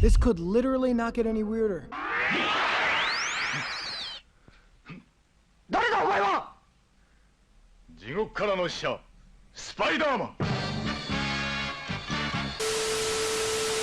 This could literally not get any weirder. 誰だお前は! 地獄からの使者、スパイダーマン。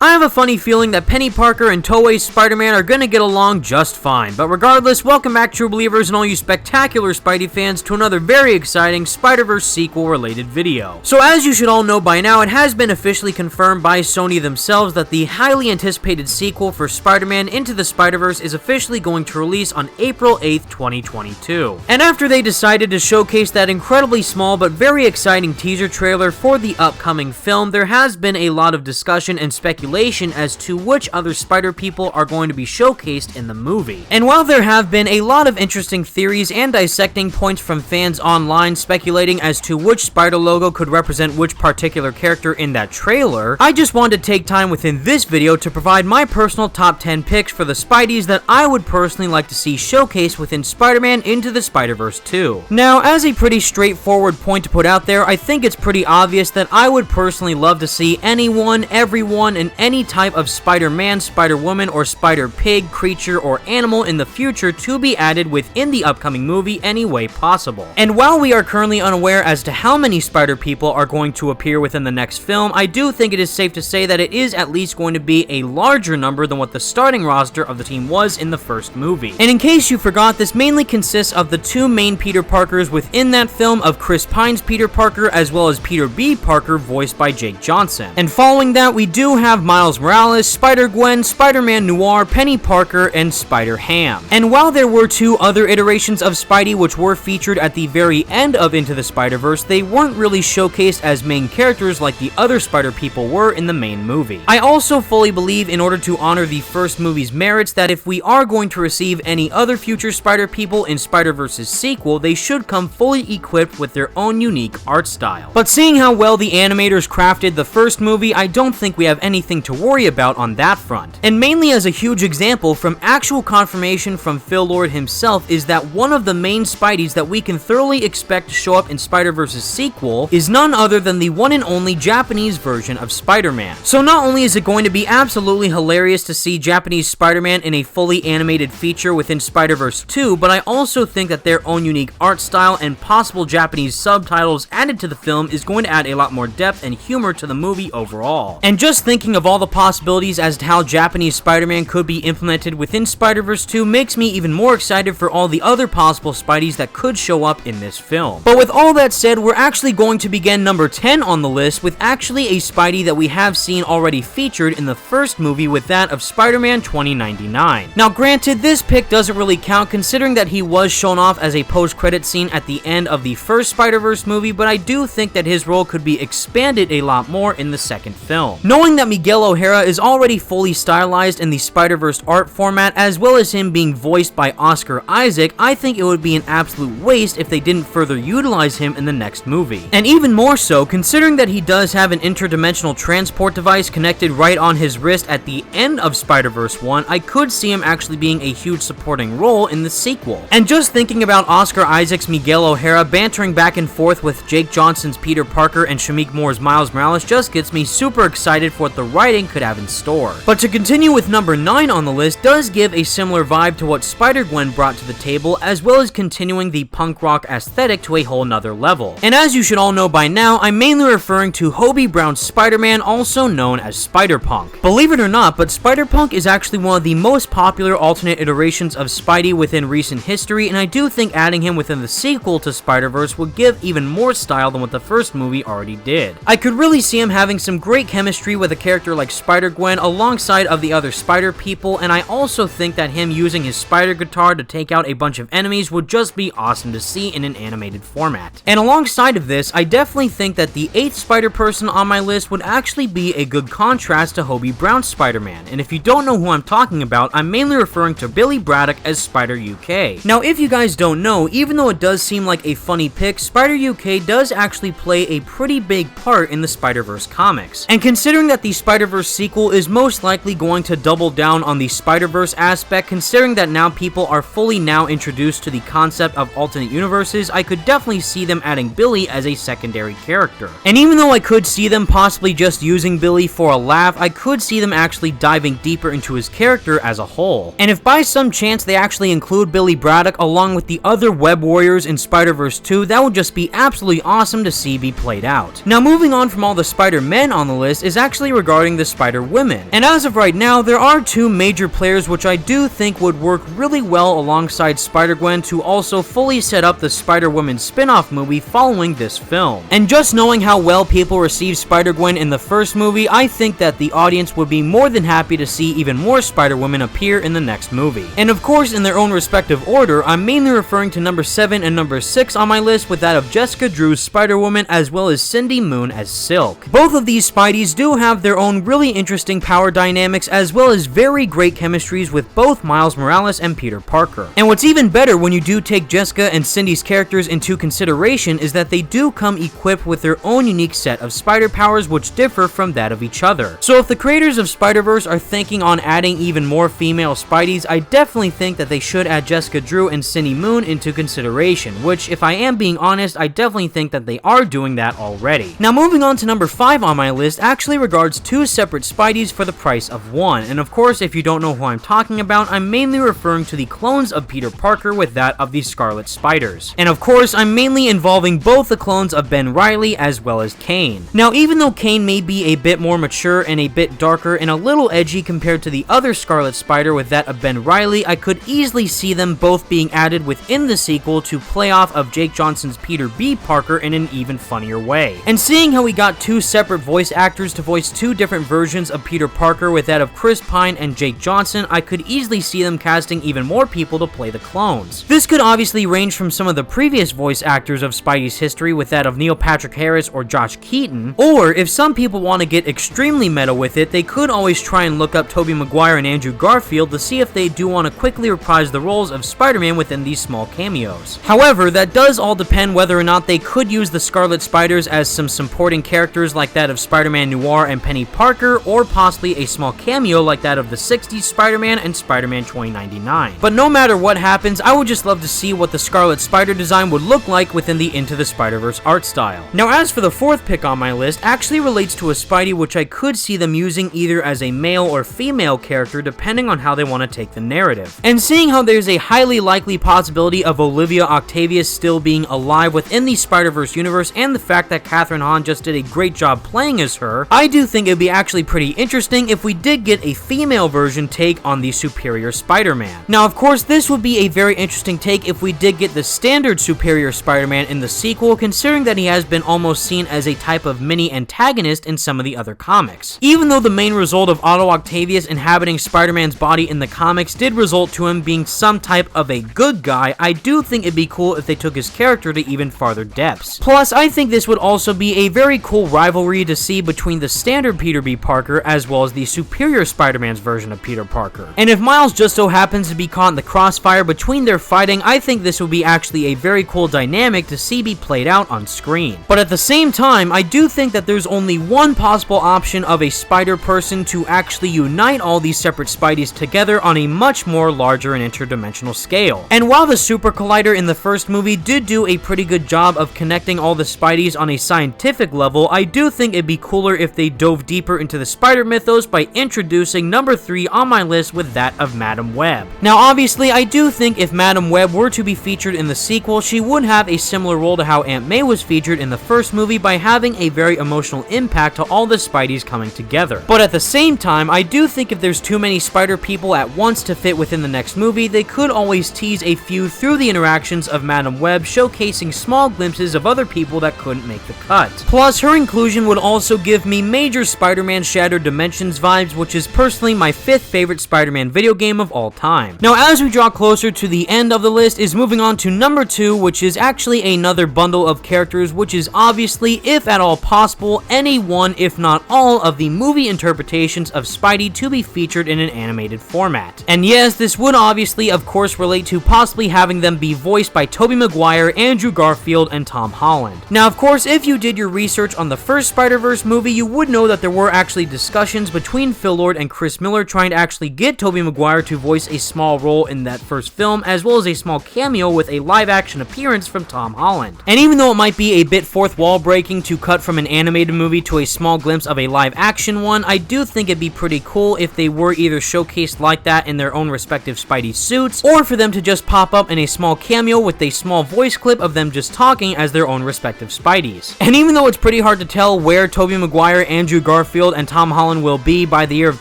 I have a funny feeling that Penny Parker and Toei's Spider-Man are gonna get along just fine, but regardless, welcome back true believers and all you spectacular Spidey fans to another very exciting Spider-Verse sequel related video. So as you should all know by now, it has been officially confirmed by Sony themselves that the highly anticipated sequel for Spider-Man Into the Spider-Verse is officially going to release on April 8th, 2022. And after they decided to showcase that incredibly small but very exciting teaser trailer for the upcoming film, there has been a lot of discussion and speculation as to which other Spider people are going to be showcased in the movie. And while there have been a lot of interesting theories and dissecting points from fans online speculating as to which Spider logo could represent which particular character in that trailer, I just wanted to take time within this video to provide my personal top 10 picks for the Spideys that I would personally like to see showcased within Spider-Man Into the Spider-Verse 2. Now, as a pretty straightforward point to put out there, I think it's pretty obvious that I would personally love to see anyone, everyone, and any type of Spider-Man, Spider-Woman, or Spider-Pig, creature, or animal in the future to be added within the upcoming movie any way possible. And while we are currently unaware as to how many Spider people are going to appear within the next film, I do think it is safe to say that it is at least going to be a larger number than what the starting roster of the team was in the first movie. And in case you forgot, this mainly consists of the two main Peter Parkers within that film of Chris Pine's Peter Parker as well as Peter B. Parker voiced by Jake Johnson. And following that, we do have Miles Morales, Spider-Gwen, Spider-Man Noir, Penny Parker, and Spider-Ham. And while there were two other iterations of Spidey which were featured at the very end of Into the Spider-Verse, they weren't really showcased as main characters like the other Spider people were in the main movie. I also fully believe, in order to honor the first movie's merits, that if we are going to receive any other future Spider people in Spider-Verse's sequel, they should come fully equipped with their own unique art style. But seeing how well the animators crafted the first movie, I don't think we have anything to worry about on that front. And mainly as a huge example from actual confirmation from Phil Lord himself is that one of the main Spideys that we can thoroughly expect to show up in Spider-Verse's sequel is none other than the one and only Japanese version of Spider-Man. So not only is it going to be absolutely hilarious to see Japanese Spider-Man in a fully animated feature within Spider-Verse 2, but I also think that their own unique art style and possible Japanese subtitles added to the film is going to add a lot more depth and humor to the movie overall. And just thinking of all the possibilities as to how Japanese Spider-Man could be implemented within Spider-Verse 2 makes me even more excited for all the other possible Spideys that could show up in this film. But with all that said, we're actually going to begin number 10 on the list with actually a Spidey that we have seen already featured in the first movie with that of Spider-Man 2099. Now granted, this pick doesn't really count considering that he was shown off as a post-credit scene at the end of the first Spider-Verse movie, but I do think that his role could be expanded a lot more in the second film. Knowing that Miguel O'Hara is already fully stylized in the Spider-Verse art format, as well as him being voiced by Oscar Isaac, I think it would be an absolute waste if they didn't further utilize him in the next movie. And even more so, considering that he does have an interdimensional transport device connected right on his wrist at the end of Spider-Verse 1, I could see him actually being a huge supporting role in the sequel. And just thinking about Oscar Isaac's Miguel O'Hara bantering back and forth with Jake Johnson's Peter Parker and Shameik Moore's Miles Morales just gets me super excited for what the writing could have in store. But to continue with number 9 on the list does give a similar vibe to what Spider-Gwen brought to the table, as well as continuing the punk rock aesthetic to a whole nother level. And as you should all know by now, I'm mainly referring to Hobie Brown's Spider-Man, also known as Spider-Punk. Believe it or not, but Spider-Punk is actually one of the most popular alternate iterations of Spidey within recent history, and I do think adding him within the sequel to Spider-Verse would give even more style than what the first movie already did. I could really see him having some great chemistry with a character like Spider-Gwen alongside of the other Spider people, and I also think that him using his spider guitar to take out a bunch of enemies would just be awesome to see in an animated format. And alongside of this, I definitely think that the 8th Spider person on my list would actually be a good contrast to Hobie Brown's Spider-Man, and if you don't know who I'm talking about, I'm mainly referring to Billy Braddock as Spider UK. Now if you guys don't know, even though it does seem like a funny pick, Spider UK does actually play a pretty big part in the Spider-Verse comics. And considering that the Spider Spider-Verse sequel is most likely going to double down on the Spider-Verse aspect, considering that now people are fully now introduced to the concept of alternate universes. I could definitely see them adding Billy as a secondary character. And even though I could see them possibly just using Billy for a laugh, I could see them actually diving deeper into his character as a whole. And if by some chance they actually include Billy Braddock along with the other Web Warriors in Spider-Verse 2, that would just be absolutely awesome to see be played out. Now moving on from all the Spider-Men on the list is actually regarding the Spider-Women. And as of right now, there are two major players which I do think would work really well alongside Spider-Gwen to also fully set up the Spider-Woman spin-off movie following this film. And just knowing how well people received Spider-Gwen in the first movie, I think that the audience would be more than happy to see even more Spider-Women appear in the next movie. And of course, in their own respective order, I'm mainly referring to number 7 and number 6 on my list, with that of Jessica Drew's Spider-Woman as well as Cindy Moon as Silk. Both of these Spideys do have their own really interesting power dynamics as well as very great chemistries with both Miles Morales and Peter Parker. And what's even better when you do take Jessica and Cindy's characters into consideration is that they do come equipped with their own unique set of spider powers which differ from that of each other. So if the creators of Spider-Verse are thinking on adding even more female Spideys, I definitely think that they should add Jessica Drew and Cindy Moon into consideration, which if I am being honest, I definitely think that they are doing that already. Now moving on to number 5 on my list actually regards two separate Spideys for the price of one, and of course if you don't know who I'm talking about, I'm mainly referring to the clones of Peter Parker with that of the Scarlet Spiders. And of course I'm mainly involving both the clones of Ben Reilly as well as Kane. Now even though Kane may be a bit more mature and a bit darker and a little edgy compared to the other Scarlet Spider with that of Ben Reilly, I could easily see them both being added within the sequel to play off of Jake Johnson's Peter B. Parker in an even funnier way. And seeing how we got two separate voice actors to voice two different versions of Peter Parker with that of Chris Pine and Jake Johnson, I could easily see them casting even more people to play the clones. This could obviously range from some of the previous voice actors of Spidey's history with that of Neil Patrick Harris or Josh Keaton, or if some people want to get extremely meta with it, they could always try and look up Tobey Maguire and Andrew Garfield to see if they do want to quickly reprise the roles of Spider-Man within these small cameos. However, that does all depend whether or not they could use the Scarlet Spiders as some supporting characters like that of Spider-Man Noir and Penny Parker, or possibly a small cameo like that of the 60s Spider-Man and Spider-Man 2099. But no matter what happens, I would just love to see what the Scarlet Spider design would look like within the Into the Spider-Verse art style. Now as for the fourth pick on my list, actually relates to a Spidey which I could see them using either as a male or female character depending on how they want to take the narrative. And seeing how there's a highly likely possibility of Olivia Octavius still being alive within the Spider-Verse universe, and the fact that Catherine Hahn just did a great job playing as her, I do think it'd be actually pretty interesting if we did get a female version take on the Superior Spider-Man. Now of course this would be a very interesting take if we did get the standard Superior Spider-Man in the sequel, considering that he has been almost seen as a type of mini antagonist in some of the other comics. Even though the main result of Otto Octavius inhabiting Spider-Man's body in the comics did result to him being some type of a good guy, I do think it'd be cool if they took his character to even farther depths. Plus, I think this would also be a very cool rivalry to see between the standard Peter B. Parker as well as the Superior Spider-Man's version of Peter Parker. And if Miles just so happens to be caught in the crossfire between their fighting, I think this would be actually a very cool dynamic to see be played out on screen. But at the same time, I do think that there's only one possible option of a Spider-Person to actually unite all these separate Spideys together on a much more larger and interdimensional scale. And while the Super Collider in the first movie did do a pretty good job of connecting all the Spideys on a scientific level, I do think it'd be cooler if they dove deeper into the Spider mythos by introducing number 3 on my list with that of Madam Web. Now obviously I do think if Madam Web were to be featured in the sequel, she would have a similar role to how Aunt May was featured in the first movie by having a very emotional impact to all the Spideys coming together. But at the same time, I do think if there's too many Spider people at once to fit within the next movie, they could always tease a few through the interactions of Madam Web, showcasing small glimpses of other people that couldn't make the cut. Plus, her inclusion would also give me major Spider-Man Shattered Dimensions vibes, which is personally my 5th favorite Spider-Man video game of all time. Now, as we draw closer to the end of the list, is moving on to number 2, which is actually another bundle of characters, which is obviously, if at all possible, any one, if not all, of the movie interpretations of Spidey to be featured in an animated format. And yes, this would obviously, of course, relate to possibly having them be voiced by Tobey Maguire, Andrew Garfield, and Tom Holland. Now, of course, if you did your research on the first Spider-Verse movie, you would know that there were were actually discussions between Phil Lord and Chris Miller trying to actually get Tobey Maguire to voice a small role in that first film, as well as a small cameo with a live-action appearance from Tom Holland. And even though it might be a bit fourth wall breaking to cut from an animated movie to a small glimpse of a live-action one, I do think it'd be pretty cool if they were either showcased like that in their own respective Spidey suits, or for them to just pop up in a small cameo with a small voice clip of them just talking as their own respective Spideys. And even though it's pretty hard to tell where Tobey Maguire, Andrew Garfield, and Tom Holland will be by the year of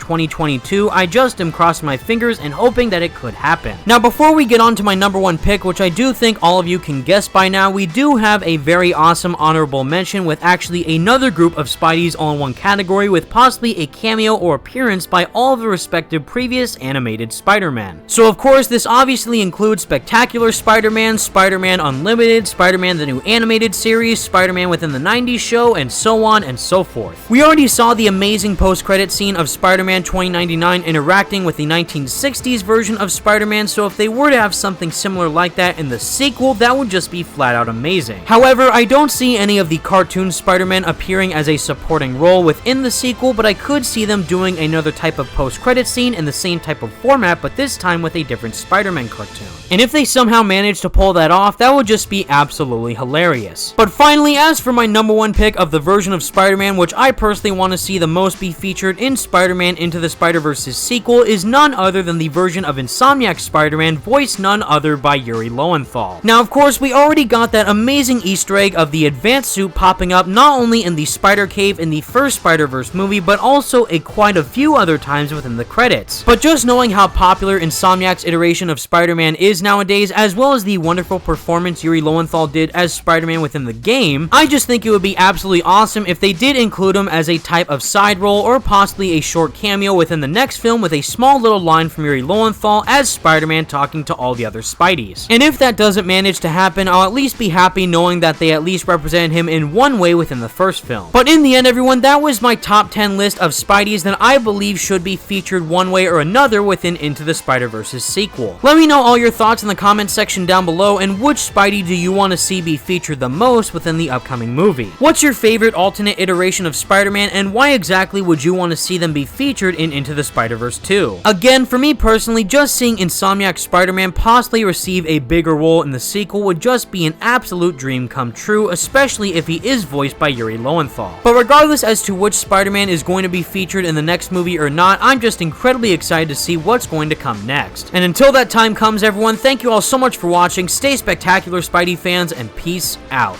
2022, I just am crossing my fingers and hoping that it could happen. Now, before we get on to my number one pick, which I do think all of you can guess by now, we do have a very awesome honorable mention with actually another group of Spideys all in one category, with possibly a cameo or appearance by all of the respective previous animated Spider-Man. So of course, this obviously includes Spectacular Spider-Man, Spider-Man Unlimited, Spider-Man the new animated series, Spider-Man within the 90s show, and so on and so forth. We already saw the amazing post-credit scene of Spider-Man 2099 interacting with the 1960s version of Spider-Man, so if they were to have something similar like that in the sequel, that would just be flat out amazing. However, I don't see any of the cartoon Spider-Man appearing as a supporting role within the sequel, but I could see them doing another type of post-credit scene in the same type of format, but this time with a different Spider-Man cartoon. And if they somehow manage to pull that off, that would just be absolutely hilarious. But finally, as for my number one pick of the version of Spider-Man which I personally want to see the most be featured in Spider-Man Into the Spider-Verse's sequel, is none other than the version of Insomniac Spider-Man voiced none other by Yuri Lowenthal. Now of course, we already got that amazing Easter egg of the advanced suit popping up not only in the Spider Cave in the first Spider-Verse movie, but also quite a few other times within the credits. But just knowing how popular Insomniac's iteration of Spider-Man is nowadays, as well as the wonderful performance Yuri Lowenthal did as Spider-Man within the game, I just think it would be absolutely awesome if they did include him as a type of side role or possibly a short cameo within the next film with a small little line from Yuri Lowenthal as Spider-Man talking to all the other Spideys. And if that doesn't manage to happen, I'll at least be happy knowing that they at least represented him in one way within the first film. But in the end, everyone, that was my top 10 list of Spideys that I believe should be featured one way or another within Into the Spider-Verse's sequel. Let me know all your thoughts in the comment section down below, and which Spidey do you want to see be featured the most within the upcoming movie? What's your favorite alternate iteration of Spider-Man, and why exactly would you want to see them be featured in Into the Spider-Verse 2? Again, for me personally, just seeing Insomniac Spider-Man possibly receive a bigger role in the sequel would just be an absolute dream come true, especially if he is voiced by Yuri Lowenthal. But regardless as to which Spider-Man is going to be featured in the next movie or not, I'm just incredibly excited to see what's going to come next. And until that time comes, everyone, thank you all so much for watching. Stay spectacular, Spidey fans, and peace out.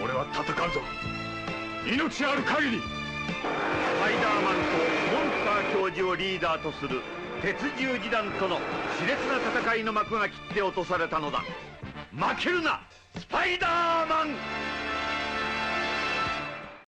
俺は戦うぞ。命ある限り。スパイダーマンとモンスター教授をリーダーとする鉄十字団との熾烈な戦いの幕が切って落とされたのだ。負けるな、スパイダーマン。